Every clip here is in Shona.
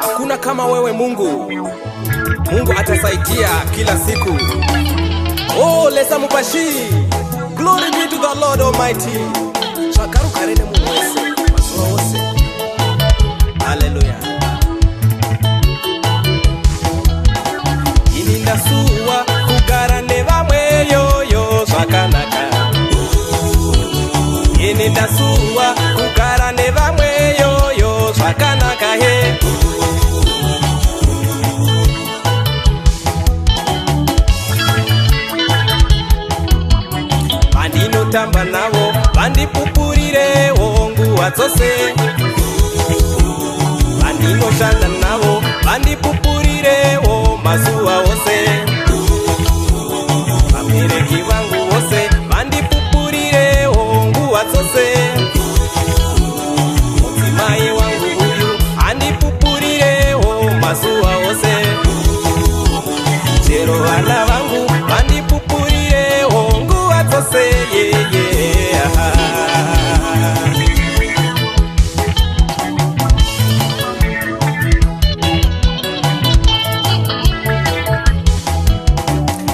Hakuna kama wewe Mungu. Mungu atasaidia kila siku. Oh, lesa mupashi. Glory be to the Lord Almighty. Shakaru karene Mungu wese. Masuwa wose. Hallelujah. Ininda suwa kugarane vamwe yoyo shakanaka. Ininda suwa kugarane vamwe yoyo shakanaka he. Tamba navo vandipupurire nguva dzose, vandinoshanda navo vandipupurire mazuva ose, vabereki vangu vose vandipupurire nguva dzose, mudzimai wangu uyu andipupurire mazuva ose, chero vana vangu vandipupurire nguva dzose.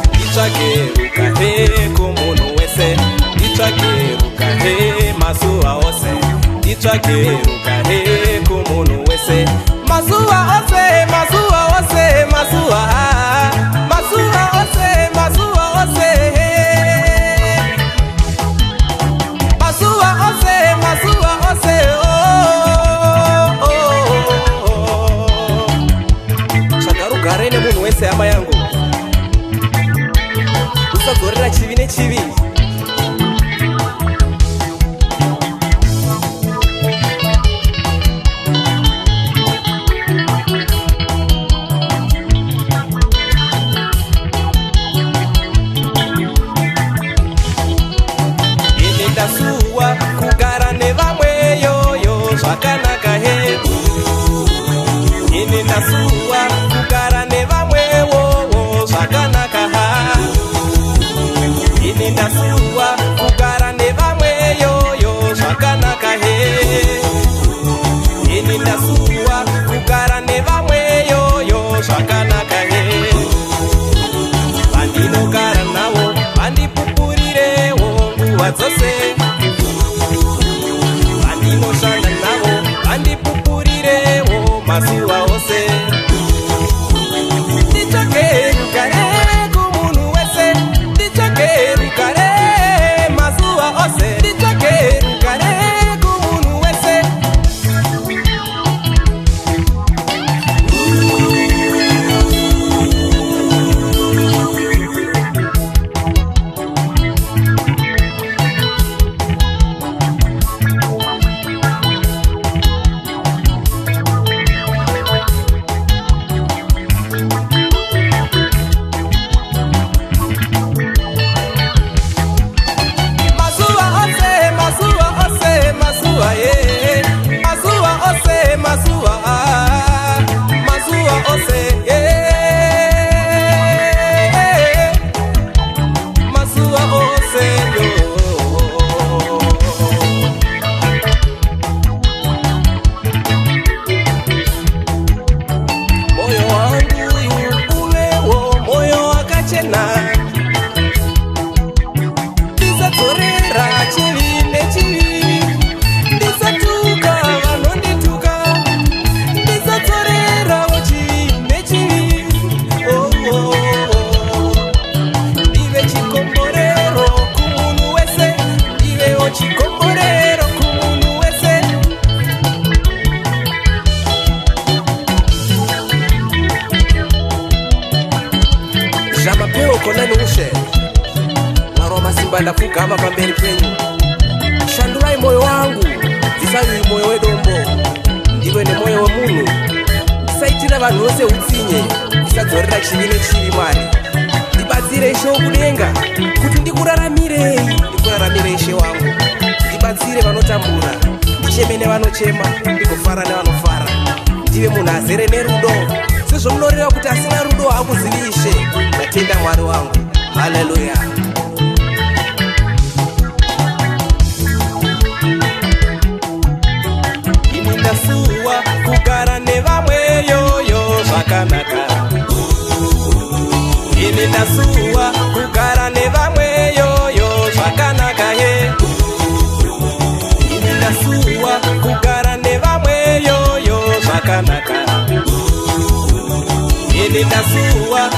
Ndichakeruka he kumunhu wese, ndichakeruka he mazuva ose, ndichakeruka he kumunhu wese, mazuva ose, mazuva ose, mazuva ose, mazuva ose. Garene munhu wese hama yangu, usadzorera chivi nechivi. Ini ndasuwa kugara nevamwe yoyo zvakanaka he. Ini ndasuwa kugara nevamwe zvakanaka ha. Ini ndasuwa kugara nevamwe yoyo zvakanaka he. Ini ndasuwa kugara nevamwe yoyo zvakanaka he. Vandinogara navo vandipupurire nguva dzose, vandinoshanda navo vandipupurire mazuva ose. Ndichakeruka he kumunhu wese, ndichakeruka he mazuva ose, ndichakeruka he kumunhu wese. Jamapeo konani ushe waroma simba ndafugama pamberi penyu. Shandurai moyo wangu, zisayu moyo wedombo, ndiwe ne moyo wa munhu. Saitira vanhu vose utsinye, isadzorera chivi nechivi Mwari. Ndibatsire Ishe wokudenga kuti ndikuraramire Ishe wangu. Ndibatsire vanotambura, ndicheme nevanochema, ndigofara nevanofara. Ndive munhu azere nerudo, sezvo munoreva kuti asina rudo haakuzivi Ishe. Ndatenda mwari wangu. Haleluya. Ini ndasuwa kugara nevamwe yoyo zvakanaka. Ini ndasuwa kugara nevamwe yoyo zvakanaka he. Ini ndasuwa kugara nevamwe yoyo zvakanaka. Ini ndasuwa